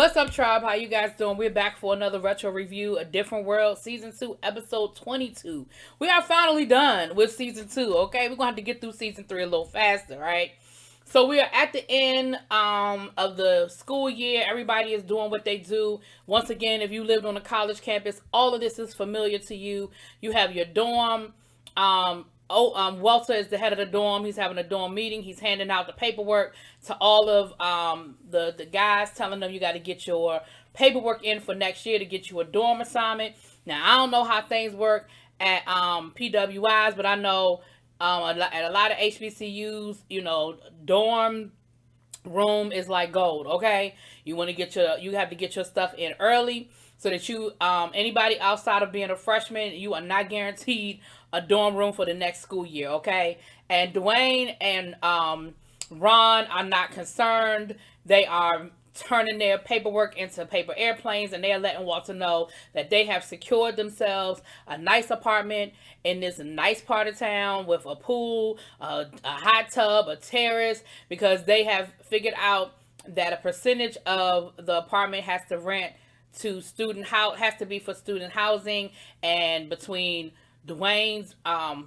What's up, tribe? How you guys doing? We're back for another retro review, A Different World, Season 2, Episode 22. We are finally done with Season 2, okay? We're going to have to get through Season 3 a little faster, right? So we are at the end of the school year. Everybody is doing what they do. Once again, if you lived on a college campus, all of this is familiar to you. You have your dorm. Walter is the head of the dorm. He's having a dorm meeting. He's handing out the paperwork to all of the guys, telling them you got to get your paperwork in for next year to get you a dorm assignment. Now, I don't know how things work at PWIs, but I know at a lot of HBCUs, dorm room is like gold. Okay, you have to get your stuff in early so that anybody outside of being a freshman, you are not guaranteed a dorm room for the next school year. Okay, and Dwayne and Ron are not concerned. They are turning their paperwork into paper airplanes, and they are letting Walter know that they have secured themselves a nice apartment in this nice part of town with a pool, a hot tub, a terrace, because they have figured out that a percentage of the apartment has to be for student housing, and between Dwayne's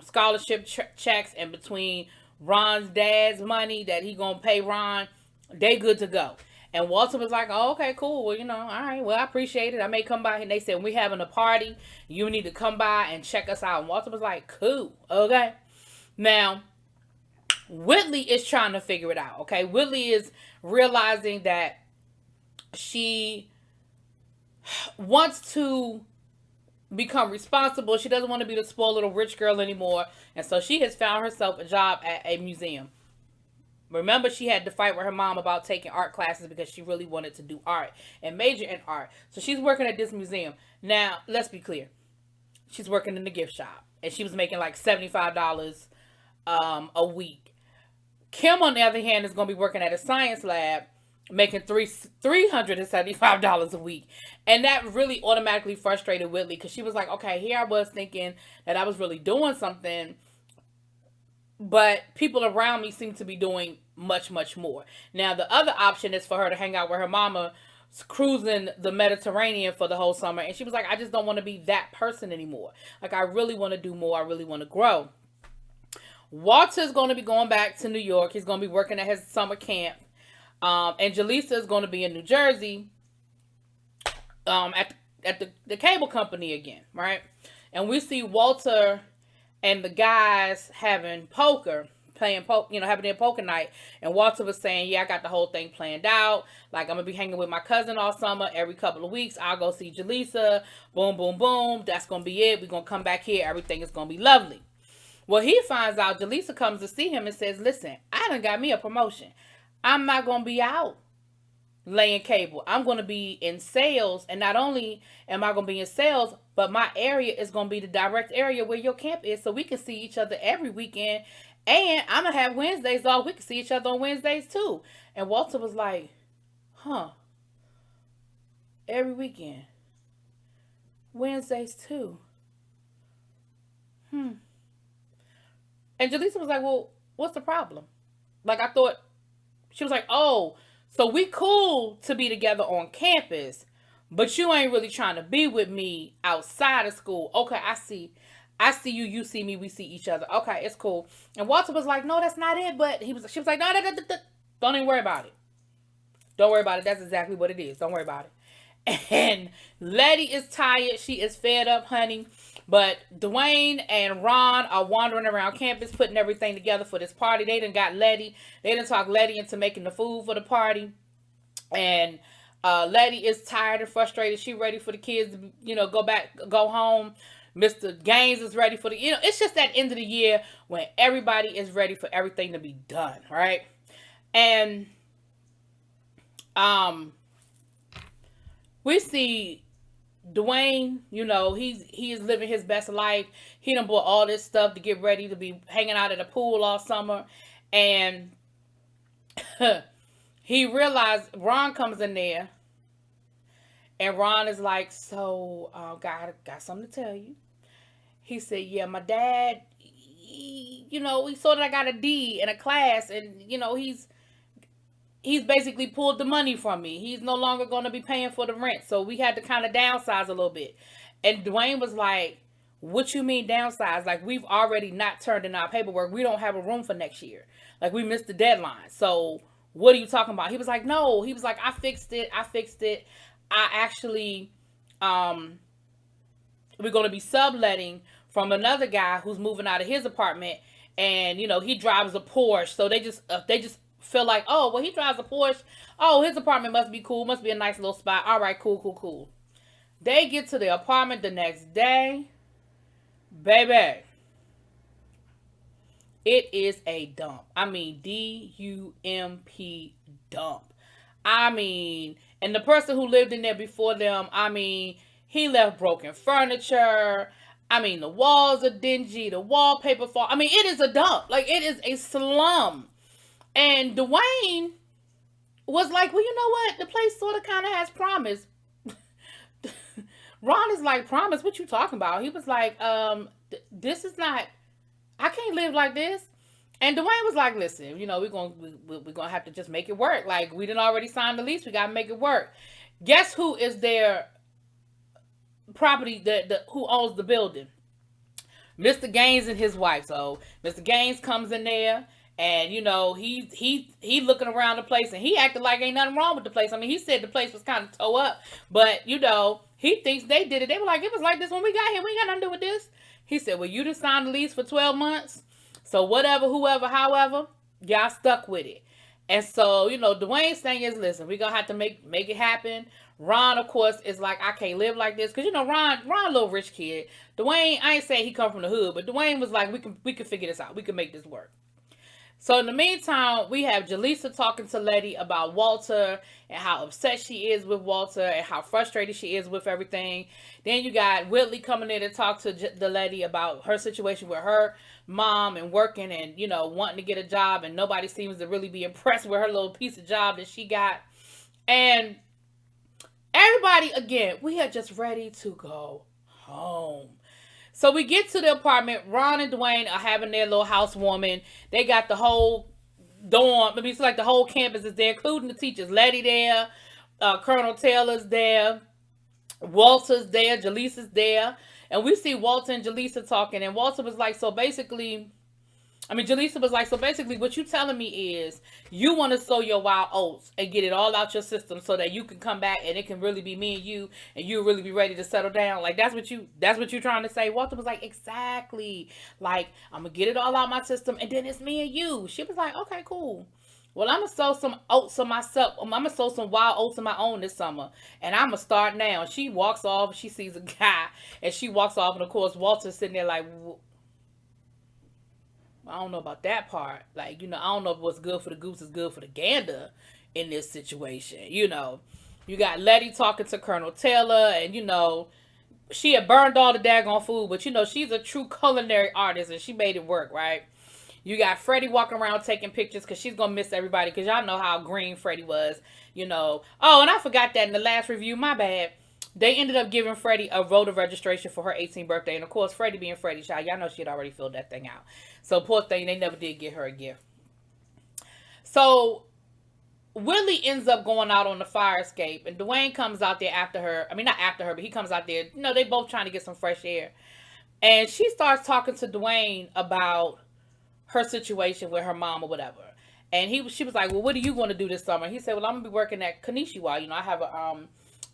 scholarship checks and between Ron's dad's money that he gonna pay Ron, they good to go. And Walter was like, oh, okay, cool. Well, all right. Well, I appreciate it. I may come by. And they said, we're having a party. You need to come by and check us out. And Walter was like, cool. Okay. Now, Whitley is trying to figure it out. Okay. Whitley is realizing that she wants to become responsible. She doesn't want to be the spoiled little rich girl anymore. And so she has found herself a job at a museum. Remember, she had to fight with her mom about taking art classes because she really wanted to do art and major in art. So she's working at this museum. Now, let's be clear. She's working in the gift shop. And she was making like $75 a week. Kim, on the other hand, is going to be working at a science lab, making $375 a week. And that really automatically frustrated Whitley, because she was like, okay, here I was thinking that I was really doing something, but people around me seem to be doing much, much more. Now, the other option is for her to hang out with her mama, cruising the Mediterranean for the whole summer. And she was like, I just don't want to be that person anymore. Like, I really want to do more. I really want to grow. Walter's going to be going back to New York. He's going to be working at his summer camp. And Jaleesa is going to be in New Jersey at the cable company again, right? And we see Walter and the guys having poker, having their poker night. And Walter was saying, yeah, I got the whole thing planned out. Like, I'm going to be hanging with my cousin all summer. Every couple of weeks, I'll go see Jaleesa. Boom, boom, boom. That's going to be it. We're going to come back here. Everything is going to be lovely. Well, he finds out Jaleesa comes to see him and says, listen, I done got me a promotion. I'm not going to be out laying cable. I'm going to be in sales. And not only am I going to be in sales, but my area is going to be the direct area where your camp is, so we can see each other every weekend. And I'm going to have Wednesdays off. We can see each other on Wednesdays too. And Walter was like, huh, every weekend, Wednesdays too. And Jaleesa was like, well, what's the problem? Like, I thought, she was like, oh, so we cool to be together on campus, but you ain't really trying to be with me outside of school. Okay, I see you, you see me, we see each other. Okay, it's cool. And Walter was like, no, that's not it. But she was like, no, don't even worry about it. Don't worry about it. That's exactly what it is. Don't worry about it. And Letty is tired. She is fed up, honey. But Dwayne and Ron are wandering around campus, putting everything together for this party. They done got Letty. They done talked Letty into making the food for the party. And Letty is tired and frustrated. She ready for the kids to, go home. Mr. Gaines is ready for it's just that end of the year when everybody is ready for everything to be done, right? And we see Dwayne, he is living his best life. He done bought all this stuff to get ready to be hanging out at the pool all summer. And he realized Ron comes in there. And Ron is like, so, got something to tell you. He said, yeah, my dad, he saw that I got a D in a class. And, he's basically pulled the money from me. He's no longer going to be paying for the rent. So we had to kind of downsize a little bit. And Dwayne was like, what you mean downsize? Like, we've already not turned in our paperwork. We don't have a room for next year. Like, we missed the deadline. So what are you talking about? He was like, no. He was like, I fixed it. I actually, we're going to be subletting from another guy who's moving out of his apartment. And, you know, he drives a Porsche. So they just feel like, oh, well, he drives a Porsche. Oh, his apartment must be cool. Must be a nice little spot. All right, cool. They get to the apartment the next day. Baby, it is a dump. I mean, D-U-M-P dump. I mean, and the person who lived in there before them, I mean, he left broken furniture. I mean, the walls are dingy. The wallpaper fall. I mean, it is a dump. Like, it is a slum. And Dwayne was like, well, you know what? The place sort of kind of has promise. Ron is like, promise? What you talking about? He was like, this is not, I can't live like this. And Dwayne was like, listen, you know, we're gonna have to just make it work. Like, we didn't already sign the lease. We got to make it work. Guess who is their property, who owns the building? Mr. Gaines and his wife. So Mr. Gaines comes in there. And, you know, he looking around the place, and he acted like ain't nothing wrong with the place. I mean, he said the place was kind of toe up, but, you know, he thinks they did it. They were like, it was like this when we got here. We ain't got nothing to do with this. He said, well, you just signed the lease for 12 months. So whatever, whoever, however, y'all stuck with it. And so, you know, Dwayne's thing is, listen, we're going to have to make it happen. Ron, of course, is like, I can't live like this. Because, you know, Ron a little rich kid. Dwayne, I ain't saying he come from the hood, but Dwayne was like, we can figure this out. We can make this work. So in the meantime, we have Jaleesa talking to Letty about Walter and how upset she is with Walter and how frustrated she is with everything. Then you got Whitley coming in to talk to the Letty about her situation with her mom and working and, you know, wanting to get a job, and nobody seems to really be impressed with her little piece of job that she got. And everybody, again, we are just ready to go home. So we get to the apartment. Ron and Dwayne are having their little housewarming. They got the whole dorm. I mean, it's like the whole campus is there, including the teachers. Letty there. Colonel Taylor's there. Walter's there. Jaleesa's there. And we see Walter and Jaleesa talking. And Walter was like, so basically... Jaleesa was like, so basically what you telling me is you want to sow your wild oats and get it all out your system so that you can come back and it can really be me and you'll really be ready to settle down. Like, that's what you're trying to say. Walter was like, exactly. Like, I'm going to get it all out my system and then it's me and you. She was like, okay, cool. Well, I'm going to sow some oats on myself. I'm going to sow some wild oats of my own this summer. And I'm going to start now. And she walks off. She sees a guy. And she walks off. And, of course, Walter's sitting there like... I don't know about that part. Like, you know, I don't know if what's good for the goose is good for the gander in this situation. You know, you got Letty talking to Colonel Taylor, and, you know, she had burned all the daggone food, but, you know, she's a true culinary artist, and she made it work, right? You got Freddie walking around taking pictures because she's going to miss everybody because y'all know how green Freddie was, you know. Oh, and I forgot that in the last review. My bad. They ended up giving Freddie a voter registration for her 18th birthday. And, of course, Freddie being Freddie, child, y'all know she had already filled that thing out. So, poor thing, they never did get her a gift. So, Willie ends up going out on the fire escape. And Dwayne comes out there after her. I mean, not after her, but he comes out there. You know, they both trying to get some fresh air. And she starts talking to Dwayne about her situation with her mom or whatever. And she was like, well, what do you want to do this summer? He said, well, I'm going to be working at Kanishiwa. You know, I have a...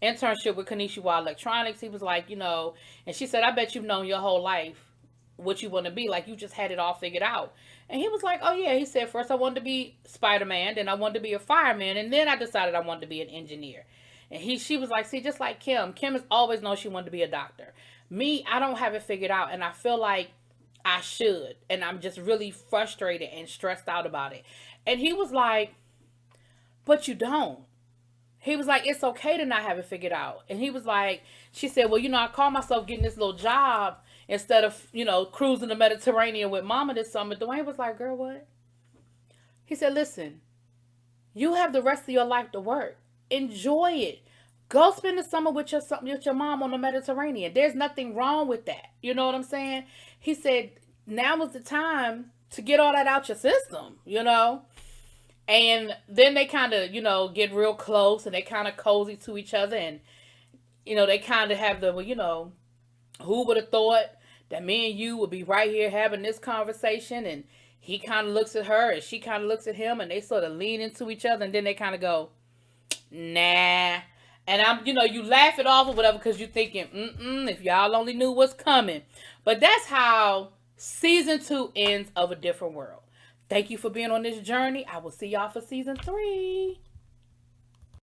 internship with Kanishiwa Electronics. He was like, you know, and she said, I bet you've known your whole life what you want to be. Like, you just had it all figured out. And he was like, oh yeah. He said, first I wanted to be Spider-Man, then I wanted to be a fireman, and then I decided I wanted to be an engineer. And she was like, see, just like Kim has always known she wanted to be a doctor. Me, I don't have it figured out, and I feel like I should, and I'm just really frustrated and stressed out about it. And he was like, but you don't. He was like, it's okay to not have it figured out. And he was like, she said, well, you know, I call myself getting this little job instead of, you know, cruising the Mediterranean with mama this summer. Dwayne was like, girl, what? He said, listen, you have the rest of your life to work. Enjoy it. Go spend the summer with your mom on the Mediterranean. There's nothing wrong with that. You know what I'm saying? He said, now was the time to get all that out your system, you know? And then they kind of, get real close and they kind of cozy to each other. And, they kind of have the, who would have thought that me and you would be right here having this conversation? And he kind of looks at her and she kind of looks at him and they sort of lean into each other. And then they kind of go, nah. And you laugh it off or whatever because you're thinking, if y'all only knew what's coming. But that's how season 2 ends of A Different World. Thank you for being on this journey. I will see y'all for season 3.